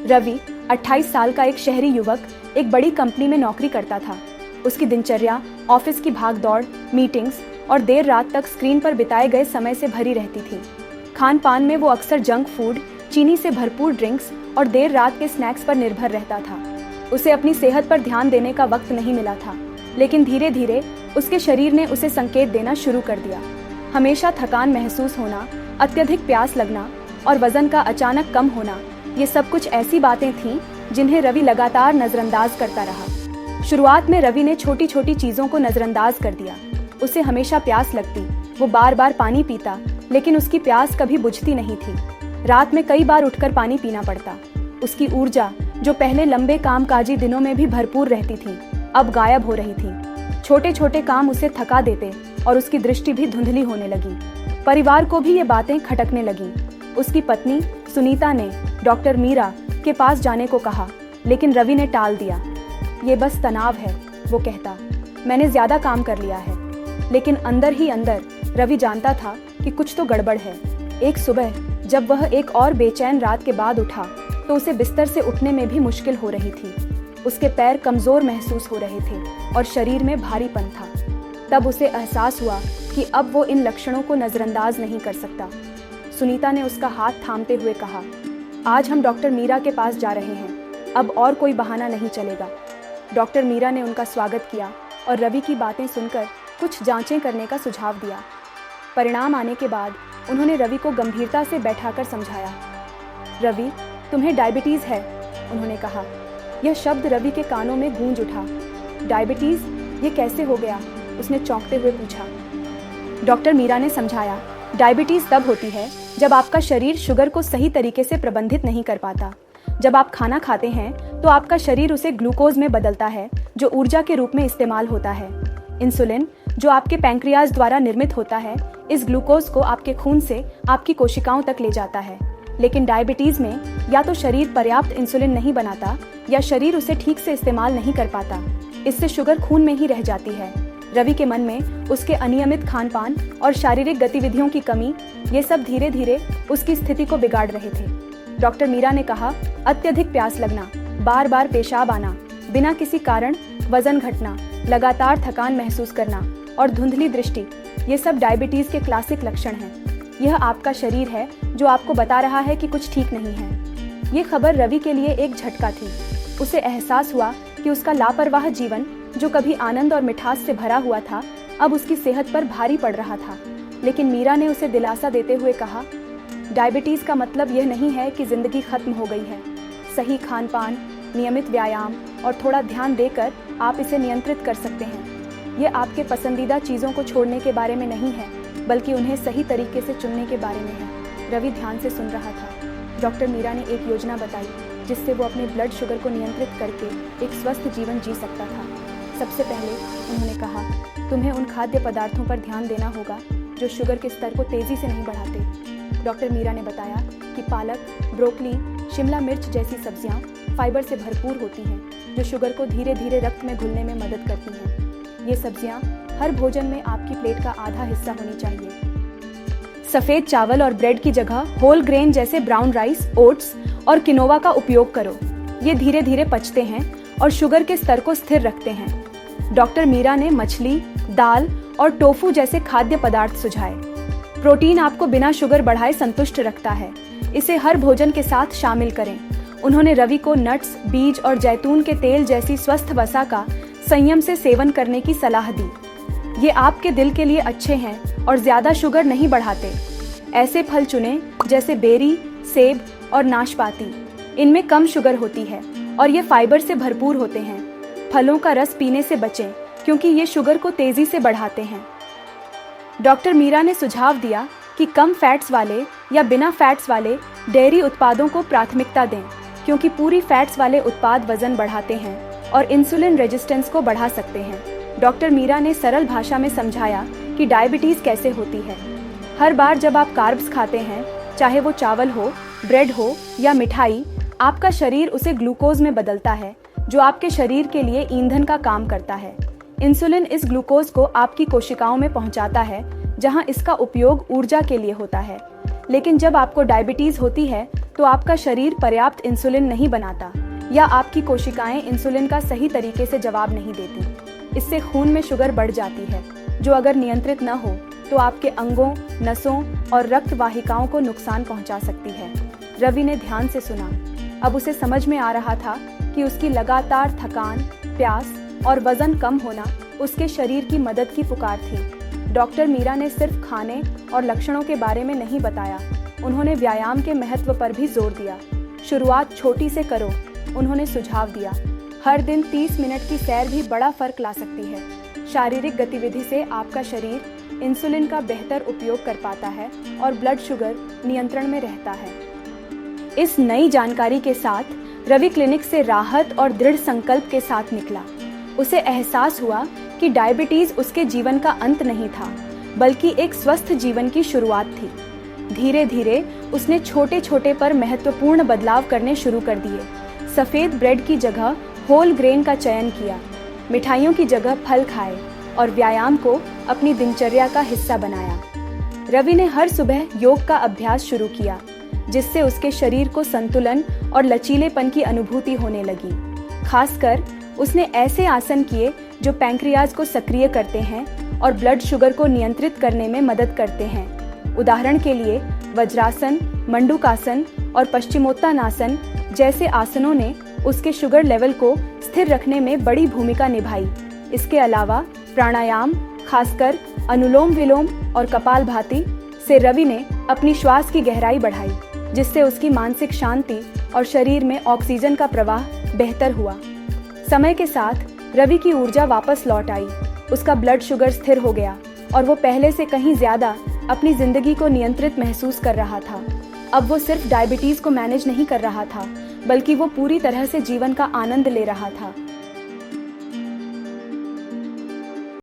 रवि 28 साल का एक शहरी युवक एक बड़ी कंपनी में नौकरी करता था। उसकी दिनचर्या ऑफिस की भागदौड़, मीटिंग्स और देर रात तक स्क्रीन पर बिताए गए समय से भरी रहती थी। खान पान में वो अक्सर जंक फूड, चीनी से भरपूर ड्रिंक्स और देर रात के स्नैक्स पर निर्भर रहता था। उसे अपनी सेहत पर ध्यान देने का वक्त नहीं मिला था, लेकिन धीरे धीरे उसके शरीर ने उसे संकेत देना शुरू कर दिया। हमेशा थकान महसूस होना, अत्यधिक प्यास लगना और वजन का अचानक कम होना, ये सब कुछ ऐसी बातें थीं जिन्हें रवि लगातार नजरअंदाज करता रहा। शुरुआत में रवि ने छोटी छोटी चीज़ों को नजरअंदाज कर दिया। उसे हमेशा प्यास लगती, वो बार बार पानी पीता, लेकिन उसकी प्यास कभी बुझती नहीं थी। रात में कई बार उठकर पानी पीना पड़ता। उसकी ऊर्जा, जो पहले लंबे कामकाजी दिनों में भी भरपूर रहती थी, अब गायब हो रही थी। छोटे छोटे काम उसे थका देते और उसकी दृष्टि भी धुंधली होने लगी। परिवार को भी ये बातें खटकने लगी। उसकी पत्नी सुनीता ने डॉक्टर मीरा के पास जाने को कहा, लेकिन रवि ने टाल दिया। ये बस तनाव है, वो कहता, मैंने ज्यादा काम कर लिया है। लेकिन अंदर ही अंदर रवि जानता था कि कुछ तो गड़बड़ है। एक सुबह जब वह एक और बेचैन रात के बाद उठा तो उसे बिस्तर से उठने में भी मुश्किल हो रही थी। उसके पैर कमजोर महसूस हो रहे थे और शरीर में भारीपन था। तब उसे एहसास हुआ कि अब वो इन लक्षणों को नजरअंदाज नहीं कर सकता। सुनीता ने उसका हाथ थामते हुए कहा, आज हम डॉक्टर मीरा के पास जा रहे हैं, अब और कोई बहाना नहीं चलेगा। डॉक्टर मीरा ने उनका स्वागत किया और रवि की बातें सुनकर कुछ जांचें करने का सुझाव दिया। परिणाम आने के बाद उन्होंने रवि को गंभीरता से बैठाकर समझाया। रवि, तुम्हें डायबिटीज है, उन्होंने कहा। यह शब्द रवि के कानों में गूंज उठा। डायबिटीज, ये कैसे हो गया? उसने चौंकते हुए पूछा। डॉक्टर मीरा ने समझाया, डायबिटीज तब होती है जब आपका शरीर शुगर को सही तरीके से प्रबंधित नहीं कर पाता। जब आप खाना खाते हैं तो आपका शरीर उसे ग्लूकोज में बदलता है, जो ऊर्जा के रूप में इस्तेमाल होता है। इंसुलिन, जो आपके पैंक्रियाज द्वारा निर्मित होता है, इस ग्लूकोज को आपके खून से आपकी कोशिकाओं तक ले जाता है। लेकिन डायबिटीज में या तो शरीर पर्याप्त इंसुलिन नहीं बनाता या शरीर उसे ठीक से इस्तेमाल नहीं कर पाता। इससे शुगर खून में ही रह जाती है। रवि के मन में उसके अनियमित खान पान और शारीरिक गतिविधियों की कमी, ये सब धीरे धीरे उसकी स्थिति को बिगाड़ रहे थे। डॉक्टर मीरा ने कहा, अत्यधिक प्यास लगना, बार बार पेशाब आना, बिना किसी कारण वजन घटना, लगातार थकान महसूस करना और धुंधली दृष्टि, ये सब डायबिटीज के क्लासिक लक्षण हैं। यह आपका शरीर है जो आपको बता रहा है कि कुछ ठीक नहीं है। ये खबर रवि के लिए एक झटका थी। उसे एहसास हुआ कि उसका लापरवाह जीवन, जो कभी आनंद और मिठास से भरा हुआ था, अब उसकी सेहत पर भारी पड़ रहा था। लेकिन मीरा ने उसे दिलासा देते हुए कहा, डायबिटीज का मतलब यह नहीं है कि जिंदगी खत्म हो गई है। सही खान पान, नियमित व्यायाम और थोड़ा ध्यान देकर आप इसे नियंत्रित कर सकते हैं। यह आपके पसंदीदा चीज़ों को छोड़ने के बारे में नहीं है, बल्कि उन्हें सही तरीके से चुनने के बारे में है। रवि ध्यान से सुन रहा था। डॉक्टर मीरा ने एक योजना बताई जिससे वो अपने ब्लड शुगर को नियंत्रित करके एक स्वस्थ जीवन जी सकता था। सबसे पहले उन्होंने कहा, तुम्हें उन खाद्य पदार्थों पर ध्यान देना होगा जो शुगर के स्तर को तेज़ी से नहीं बढ़ाते। डॉक्टर मीरा ने बताया कि पालक, ब्रोकली, शिमला मिर्च जैसी सब्जियां फाइबर से भरपूर होती हैं, जो शुगर को धीरे धीरे रक्त में घुलने में मदद करती हैं। ये सब्जियां हर भोजन में आपकी प्लेट का आधा हिस्सा होनी चाहिए। सफ़ेद चावल और ब्रेड की जगह होल ग्रेन जैसे ब्राउन राइस, ओट्स और किनोवा का उपयोग करो। ये धीरे धीरे पचते हैं और शुगर के स्तर को स्थिर रखते हैं। डॉक्टर मीरा ने मछली, दाल और टोफू जैसे खाद्य पदार्थ सुझाए। प्रोटीन आपको बिना शुगर बढ़ाए संतुष्ट रखता है, इसे हर भोजन के साथ शामिल करें। उन्होंने रवि को नट्स, बीज और जैतून के तेल जैसी स्वस्थ वसा का संयम से सेवन करने की सलाह दी। ये आपके दिल के लिए अच्छे हैं और ज्यादा शुगर नहीं बढ़ाते। ऐसे फल चुनें जैसे बेरी, सेब और नाशपाती। इनमें कम शुगर होती है और ये फाइबर से भरपूर होते हैं। फलों का रस पीने से बचें क्योंकि ये शुगर को तेजी से बढ़ाते हैं। डॉक्टर मीरा ने सुझाव दिया कि कम फैट्स वाले या बिना फैट्स वाले डेयरी उत्पादों को प्राथमिकता दें, क्योंकि पूरी फैट्स वाले उत्पाद वजन बढ़ाते हैं और इंसुलिन रेजिस्टेंस को बढ़ा सकते हैं। डॉक्टर मीरा ने सरल भाषा में समझाया कि डायबिटीज कैसे होती है। हर बार जब आप कार्ब्स खाते हैं, चाहे वो चावल हो, ब्रेड हो या मिठाई, आपका शरीर उसे ग्लूकोज में बदलता है, जो आपके शरीर के लिए ईंधन का काम करता है। इंसुलिन इस ग्लूकोज को आपकी कोशिकाओं में पहुंचाता है, जहां इसका उपयोग ऊर्जा के लिए होता है। लेकिन जब आपको डायबिटीज होती है तो आपका शरीर पर्याप्त इंसुलिन नहीं बनाता या आपकी कोशिकाएं इंसुलिन का सही तरीके से जवाब नहीं देती। इससे खून में शुगर बढ़ जाती है, जो अगर नियंत्रित न हो तो आपके अंगों, नसों और रक्त वाहिकाओं को नुकसान पहुंचा सकती है। रवि ने ध्यान से सुना। अब उसे समझ में आ रहा था कि उसकी लगातार थकान, प्यास और वजन कम होना उसके शरीर की मदद की पुकार थी। डॉक्टर मीरा ने सिर्फ खाने और लक्षणों के बारे में नहीं बताया, उन्होंने व्यायाम के महत्व पर भी जोर दिया। शुरुआत छोटी से करो, उन्होंने सुझाव दिया। हर दिन 30 मिनट की सैर भी बड़ा फर्क ला सकती है। शारीरिक गतिविधि से आपका शरीर इंसुलिन का बेहतर उपयोग कर पाता है और ब्लड शुगर नियंत्रण में रहता है। इस नई जानकारी के साथ रवि क्लिनिक से राहत और दृढ़ संकल्प के साथ निकला। उसे एहसास हुआ कि डायबिटीज उसके जीवन का अंत नहीं था, बल्कि एक स्वस्थ जीवन की शुरुआत थी। धीरे धीरे उसने छोटे छोटे पर महत्वपूर्ण बदलाव करने शुरू कर दिए। सफ़ेद ब्रेड की जगह होल ग्रेन का चयन किया, मिठाइयों की जगह फल खाए और व्यायाम को अपनी दिनचर्या का हिस्सा बनाया। रवि ने हर सुबह योग का अभ्यास शुरू किया, जिससे उसके शरीर को संतुलन और लचीलेपन की अनुभूति होने लगी। खासकर उसने ऐसे आसन किए जो पैंक्रियाज को सक्रिय करते हैं और ब्लड शुगर को नियंत्रित करने में मदद करते हैं। उदाहरण के लिए वज्रासन, मंडूकासन और पश्चिमोत्तानासन जैसे आसनों ने उसके शुगर लेवल को स्थिर रखने में बड़ी भूमिका निभाई। इसके अलावा प्राणायाम, खासकर अनुलोम विलोम और कपालभाति से रवि ने अपनी श्वास की गहराई बढ़ाई, जिससे उसकी मानसिक शांति और शरीर में ऑक्सीजन का प्रवाह बेहतर हुआ। समय के साथ रवि की ऊर्जा वापस लौट आई, उसका ब्लड शुगर स्थिर हो गया और वो पहले से कहीं ज्यादा अपनी जिंदगी को नियंत्रित महसूस कर रहा था। अब वो सिर्फ डायबिटीज को मैनेज नहीं कर रहा था, बल्कि वो पूरी तरह से जीवन का आनंद ले रहा था।